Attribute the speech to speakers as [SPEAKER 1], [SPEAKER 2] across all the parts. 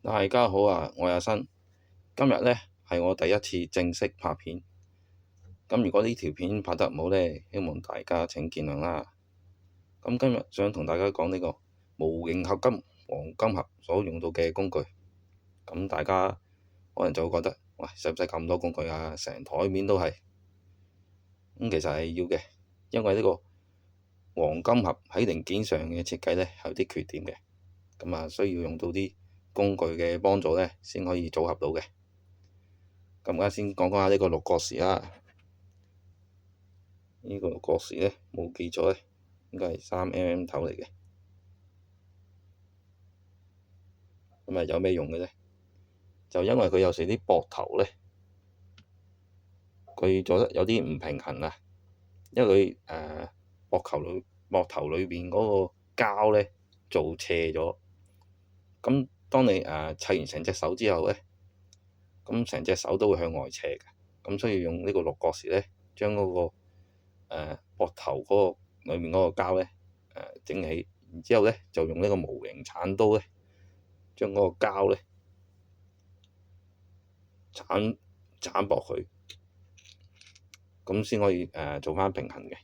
[SPEAKER 1] 大家好啊，我係阿新。今日呢係我第一次正式拍片，咁如果呢條片拍得唔好呢，希望大家請見諒啦。咁今日想同大家講呢個模型合金黃金盒所用到嘅工具。咁大家可能就會覺得，喂，使唔使咁多工具啊？成台面都係。咁其實係要嘅，因為呢個黃金盒喺零件上嘅設計呢係有啲缺點嘅，咁啊需要用到啲工具嘅幫助呢，先可以組合到嘅。咁而家先講下呢個六角匙啦。呢個六角匙呢，冇記錯呢，應該係3mm 頭嚟嘅。咁啊有咩用嘅呢？就因為佢有時啲膊頭呢，佢做得有啲唔平衡啊。因為佢膊頭裏邊嗰個膠呢做斜咗。咁當你砌完成隻手之後呢，咁成隻手都會向外斜嘅。咁所以用呢個六角匙呢，將嗰個膊頭嗰個裏面嗰個膠呢整起，然之後呢，就用呢個模型鏟刀呢，將嗰個膠呢鏟薄佢，咁先可以做返平衡嘅。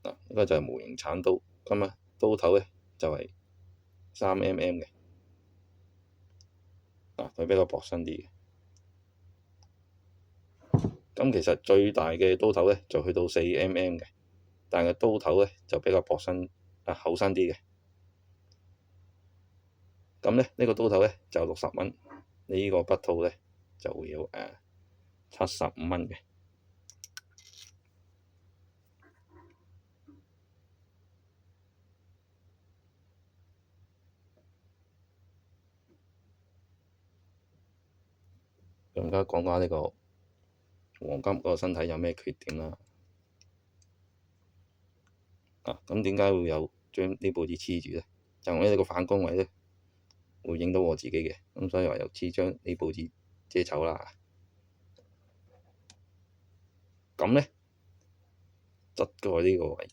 [SPEAKER 1] 嗱，呢個就係模型鏟刀，咁啊刀頭呢就係3mm嘅，嗱佢比較薄身啲嘅。咁其實最大嘅刀頭呢就去到4mm嘅，但係刀頭呢就比較厚身啲嘅。咁呢，呢個刀頭呢就60蚊，呢個筆套呢就會要75蚊嘅。咁而家講下呢個黃金嗰個身體有咩缺點啦。咁點解會有將呢報紙黐住呢？就因為呢個反光位呢會影到我自己嘅，咁所以話又黐張呢報紙遮醜啦。咁呢，側蓋呢個位，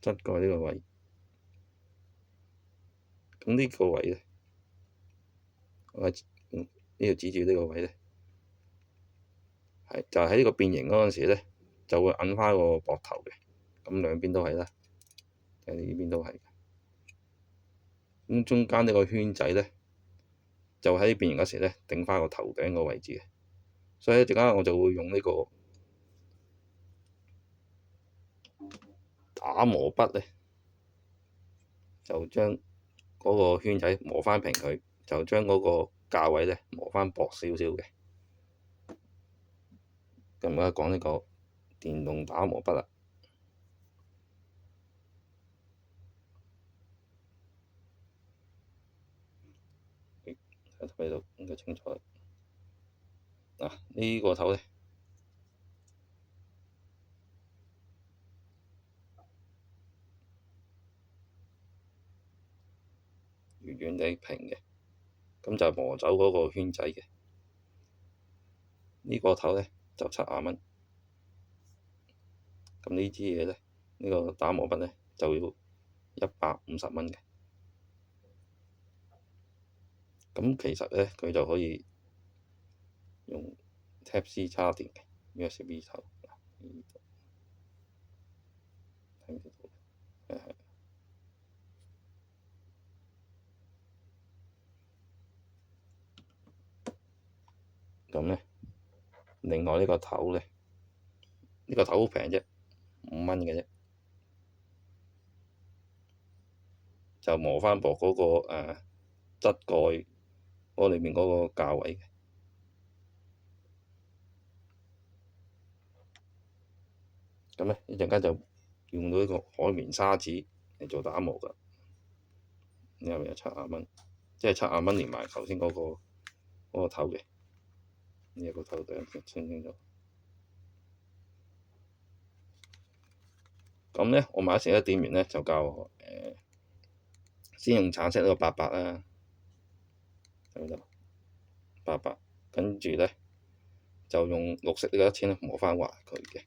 [SPEAKER 1] 側蓋呢個位，咁呢個位呢，我呢度指住呢個位呢，就喺呢個變形嗰陣時呢，就會揞返個膊頭嘅，咁兩邊都係啦，呢邊都係。咁中間呢個圈仔呢，就喺變形嗰時呢頂返個頭頂個位置嘅，所以一陣間我就會用呢個打磨筆呢，就將嗰個圈仔磨返平佢，就將嗰個價位呢磨返薄少少嘅。咁而家講呢個電動打磨筆啦。睇到應該清楚啦。嗱，呢個頭呢，圓圓地平嘅，咁就磨走嗰個圈仔嘅。呢個頭呢，就70蚊。咁呢支嘢呢，呢個打磨筆呢，就要150蚊嘅。咁其實呢，佢就可以用 Type-C 插電嘅 USB 頭。睇唔睇到？咁呢，另外呢個頭呢，呢個頭好平啫，5蚊嘅啫，就磨返薄嗰個側蓋嗰裏面嗰個價位嘅。咁呢，一陣間就用到呢個海綿砂紙嚟做打磨㗎。呢個有70蚊，即係70蚊連埋頭先嗰個頭嘅。呢一個頭頂清清楚。咁呢，我買成一店員呢，就教我先用橙色呢個88啦，喺度88，跟住呢，就用綠色呢個100磨翻滑佢嘅。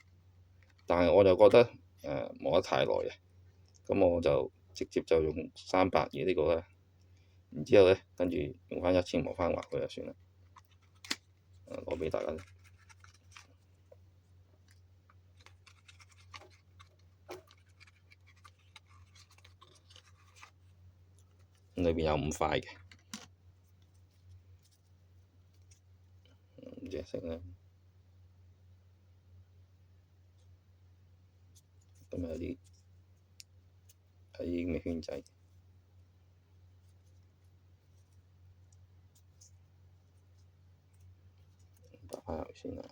[SPEAKER 1] 但係我就覺得磨得太耐嘅，咁我就直接就用300呢個啦。然之後咧，跟住用翻1000磨翻滑佢就算啦。攞俾大家。裏邊有5塊嘅5隻色啦。咁有啲咁嘅圈仔，打翻入先啦。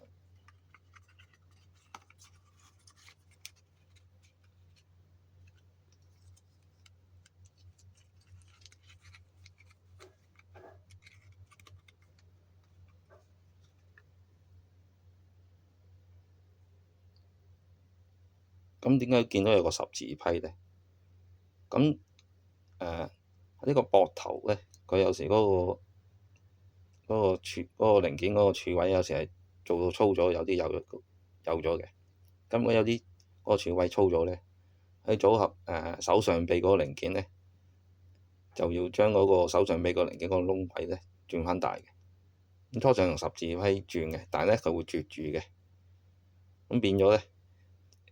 [SPEAKER 1] 咁點解見到有個十字批咧？咁呢個膊頭咧，佢有時嗰個零件嗰個柱位有時係做到粗咗，有啲有咗嘅。咁如果有啲嗰個柱位粗咗咧，喺組合手上臂嗰個零件咧，就要將嗰個手上臂個零件嗰個窿位咧轉翻大嘅。咁初上用十字批轉嘅，但係咧佢會絕住嘅，咁變咗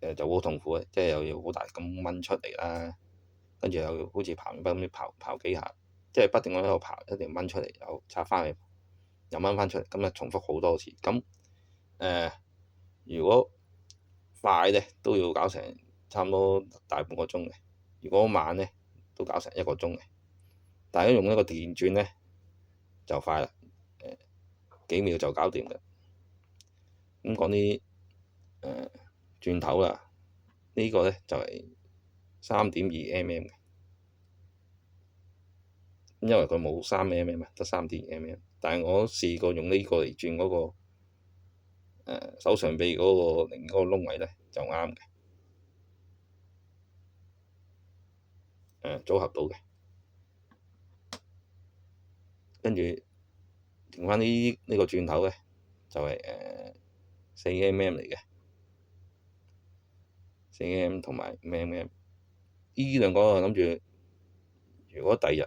[SPEAKER 1] 咧就好痛苦嘅，即係又要好大咁掹出嚟啦，跟住又要好似刨麵包咁刨幾下，即係不斷咁喺度刨，一定掹出嚟又拆翻去，又掹翻出嚟，咁啊重複好多次。咁如果快咧都要搞成差唔多大半個鐘嘅，如果慢咧都搞成1個鐘嘅。但係用一個電鑽咧就快啦，幾秒就搞掂嘅。咁講啲鑽頭啦，呢個咧就係3.2mm嘅，因為佢冇3mm啊，得3.2mm。但係我試過用呢個嚟轉嗰個手上臂嗰個零嗰個窿位咧就啱嘅，組合到嘅。跟住剩翻呢個鑽頭咧就係4mm 嚟嘅，4mm 同埋5mm。呢兩個我諗住，如果第二日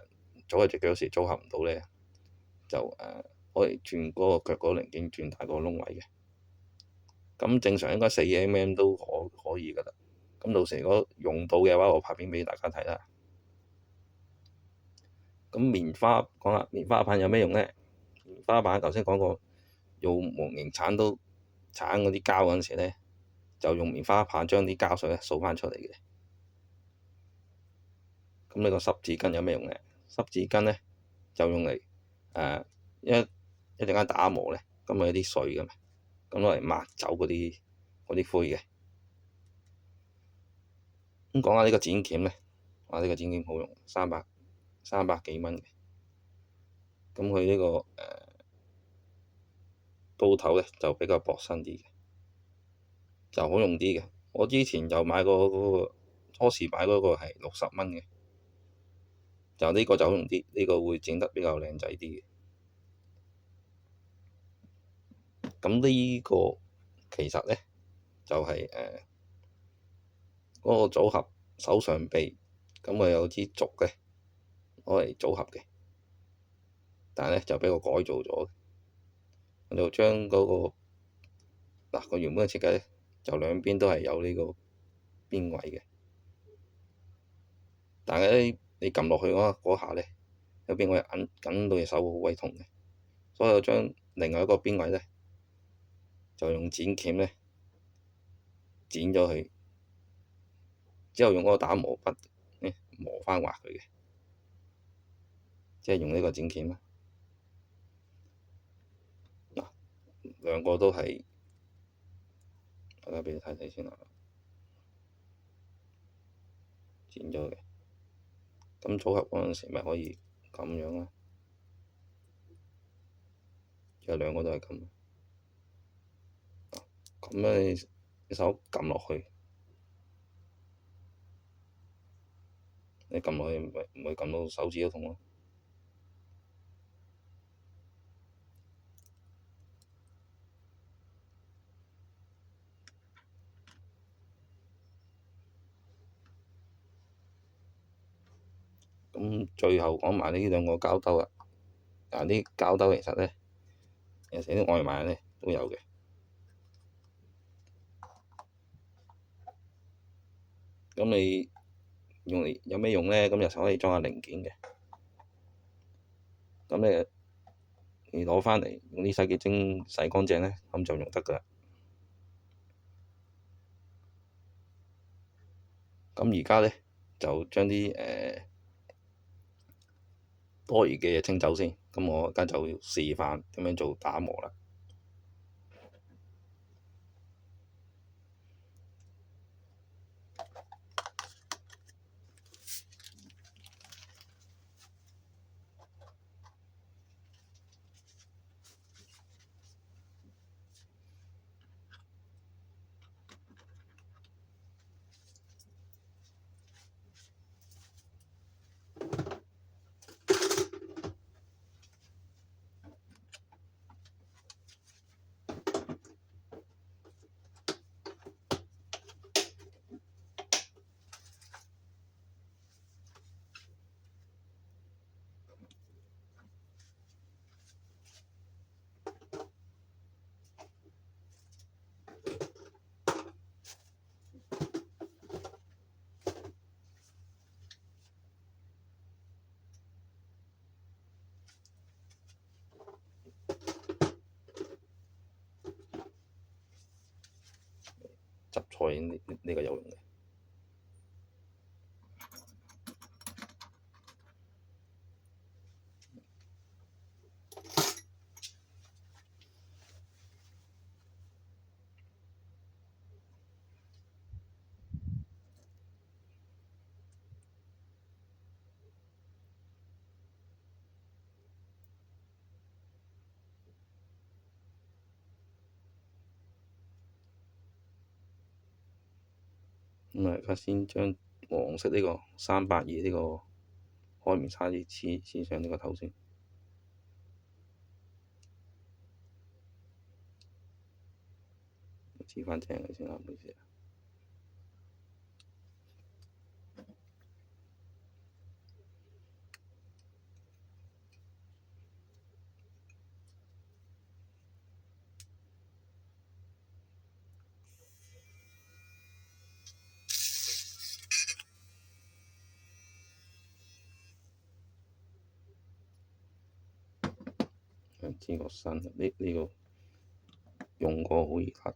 [SPEAKER 1] 組隻腳嗰時組合唔到咧，就攞嚟轉嗰個腳嗰個零件轉大個窿位嘅。咁正常應該4mm都可以㗎啦。咁到時如果用到嘅話，我拍片俾大家睇啦。咁棉花講啦，棉花棒有咩用咧？棉花棒頭先講過，用模型鏟到鏟嗰啲膠嗰陣時咧，就用棉花棒將啲膠水咧掃翻出嚟嘅。咁呢個濕紙巾有咩用咧？濕紙巾咧就用嚟一陣間打磨咧，咁咪有啲水㗎嘛，咁攞嚟抹走嗰啲灰嘅。咁講下呢個剪鉗咧，呢個剪鉗好用，300幾蚊嘅。咁佢呢個刀頭咧就比較薄身啲嘅，就好用啲嘅。我之前就買過嗰個，初時買嗰個係60蚊嘅，就呢個就好用啲，呢個會剪得比較靚仔啲嘅。咁呢個其實咧就係嗰個組合手上臂，咁佢有支軸嘅攞嚟組合嘅，但係咧就俾我改造咗，我就將嗰個嗱個原本嘅設計咧，就兩邊都係有呢個邊位嘅，但係咧你撳落去嗰下咧，有邊位緊到隻手好鬼痛嘅，所以我將另外一個邊位咧就用剪鉗咧剪咗佢，之後用嗰個打磨筆咧磨翻滑佢嘅，即係用呢個剪鉗啦。嗱，兩個都係，大家俾你睇睇先啦，剪咗嘅。咁組合嗰陣時咪可以咁樣啦，有兩個都係咁。咁咧，隻手撳落去，你撳落去唔會撳到手指都痛咯。咁最後講埋呢兩個膠兜啦。嗱，啲膠兜其實咧，有時啲外賣咧都有嘅。咁你用嚟有咩用咧？咁有時可以裝下零件嘅。咁你攞返嚟用啲洗潔精洗乾淨咧，咁就用得㗎啦。咁而家咧就將啲多餘嘅嘢清走先。咁我而家就要示範點樣做打磨啦。執菜呢個有用嘅。咁而家先將黃色呢個382呢個開面叉子黐上呢個頭先，黐返正佢先啦，唔好意思。知個身呢個用過好易甩。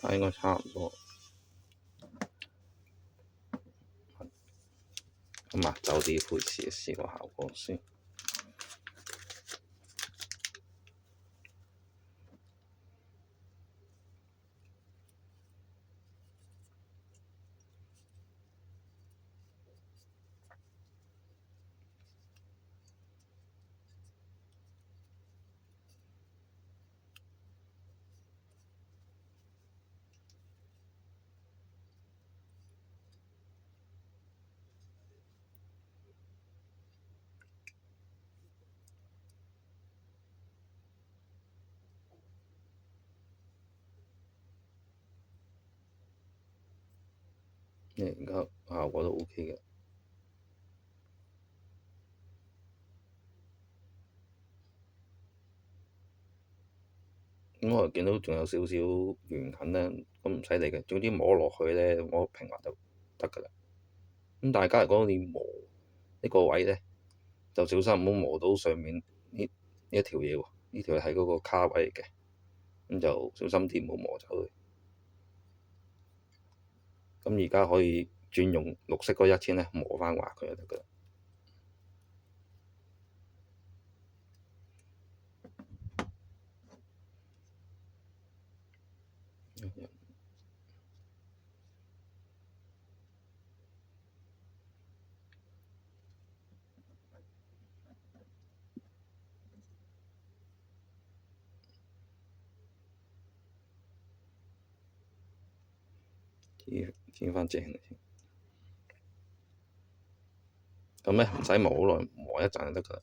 [SPEAKER 1] 但應該差唔多。咁抹走啲灰試個效果先。而家效果都 OK 嘅。咁我見到仲有少少圓痕咧，咁唔使理嘅，總之摸落去咧，摸平滑就得㗎啦。咁大家如果你磨呢個位咧，就小心唔好磨到上面呢一條嘢喎，呢條係嗰個卡位嚟嘅，咁就小心啲唔好磨走佢。咁而家可以轉用綠色嗰1000咧磨翻滑佢就得㗎啦。剪翻正先。咁咧唔使磨好耐，磨一陣就得㗎啦。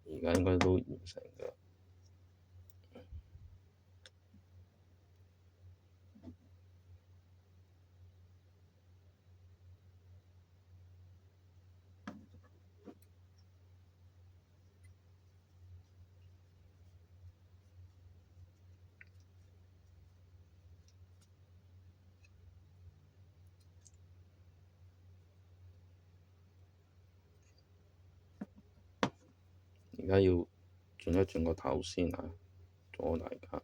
[SPEAKER 1] 而家應該都完成㗎。而家要轉一轉個頭先啊，阻大家。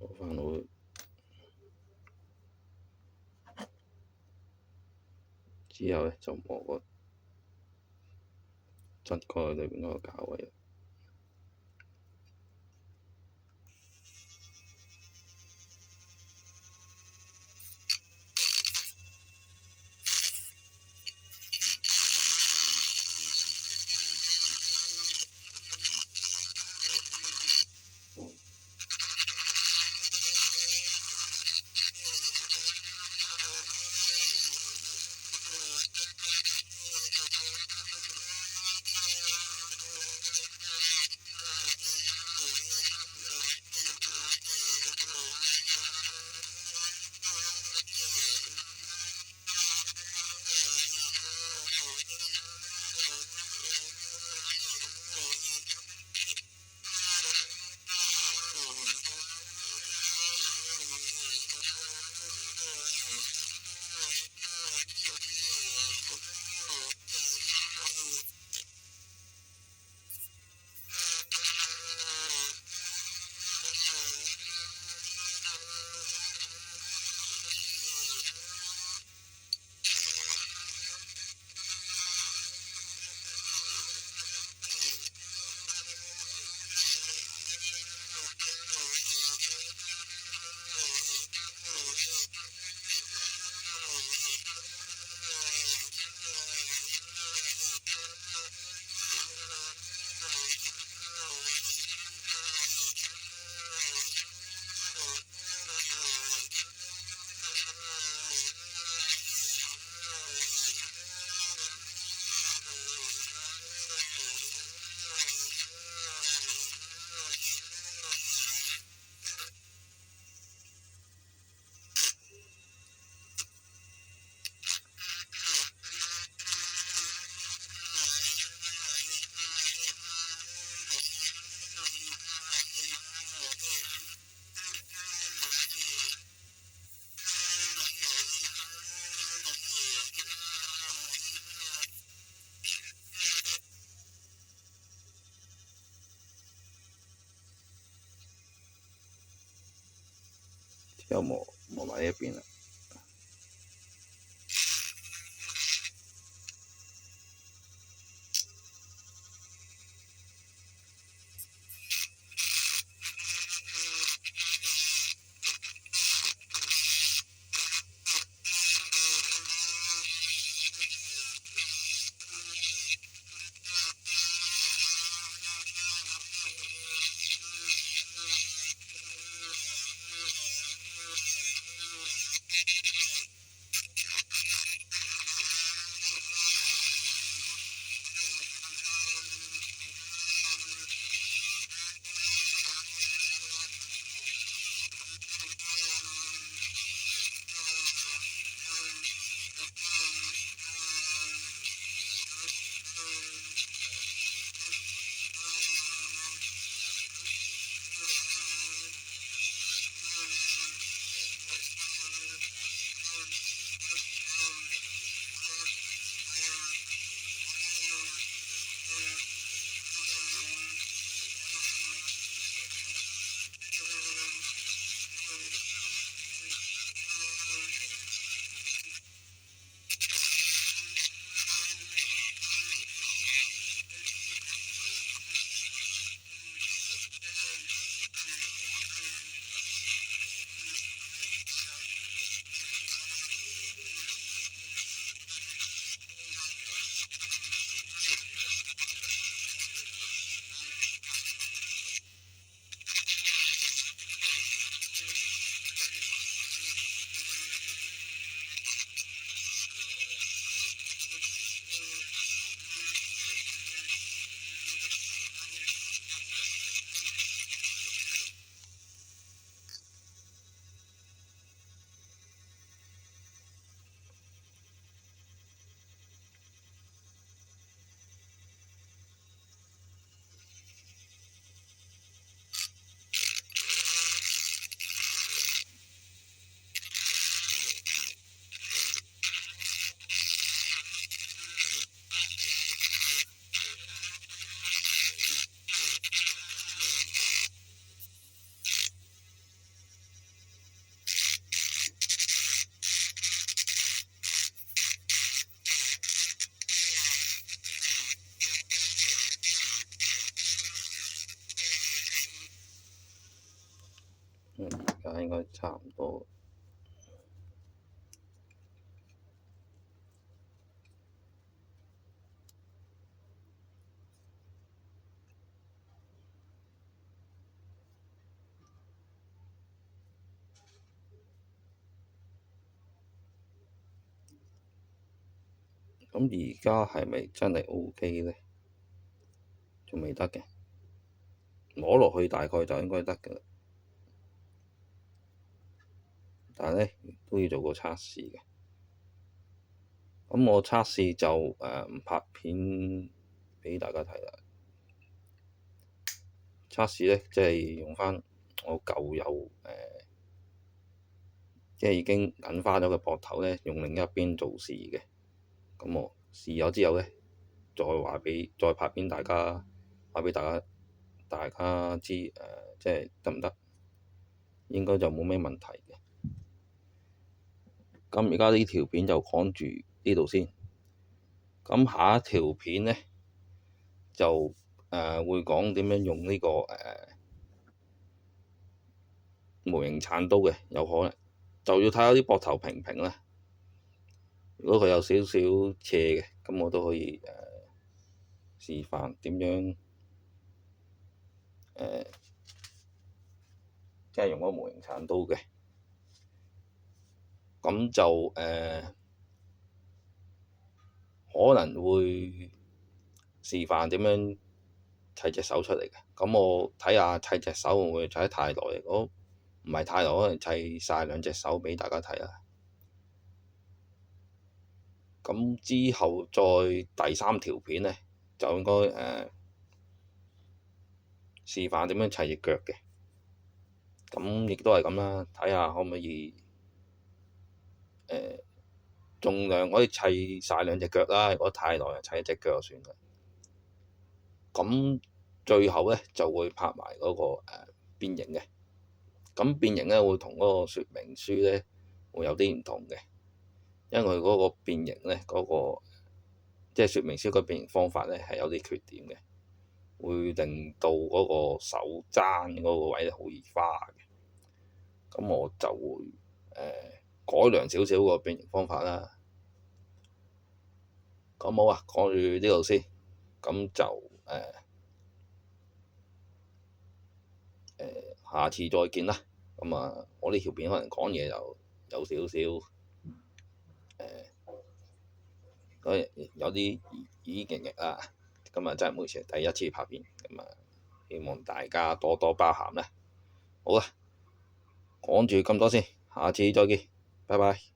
[SPEAKER 1] 鎖翻好之後咧，就磨個側蓋裏邊嗰個膠位。之後磨埋呢一邊啦。而家應該差唔多。咁而家係咪真係 OK 呢？仲未得嘅，攞落去大概就應該得㗎啦。但係呢，都要做個測試嘅。咁我測試就唔拍片畀大家睇啦。測試呢，即係用返我舊有即係已經銀花咗嘅膊頭呢，用另一邊做試嘅。咁我試咗之後呢，再拍片大家話畀大家知即係得唔得？應該就冇咩問題嘅。咁而家呢條片就講住呢度先。咁下一條片呢，就會講點樣用呢個模型鏟刀嘅，有可能就要睇下啲膊頭平唔平啦。如果佢有少少斜嘅，咁我都可以示範點樣即係用嗰個模型鏟刀嘅。咁就可能會示範點樣砌隻手出嚟嘅。咁我睇下砌隻手會唔會砌得太耐？如果唔係太耐，可能砌晒兩隻手畀大家睇啦。咁之後再第三條片呢，就應該示範點樣砌隻腳嘅。咁亦都係咁啦，睇下可唔可以盡量可以砌晒兩隻腳啦。如果太耐就砌一隻腳就算啦。咁最後呢，就會拍埋嗰個邊形嘅。咁變形咧會同嗰個說明書咧會有啲唔同嘅，因為嗰個變形咧即係說明書個變形方法咧係有啲缺點嘅，會令到嗰個手踭嗰個位好易花嘅。咁我就會改良少少個變形方法啦。咁好啊，講住呢度先，咁就下次再見啦。咁啊，我呢條片可能講嘢就有少少有啲耳勁逆啦。咁啊，真係每次第一次拍片，咁啊，希望大家多多包涵啦。好啦，講住咁多先，下次再見，拜拜。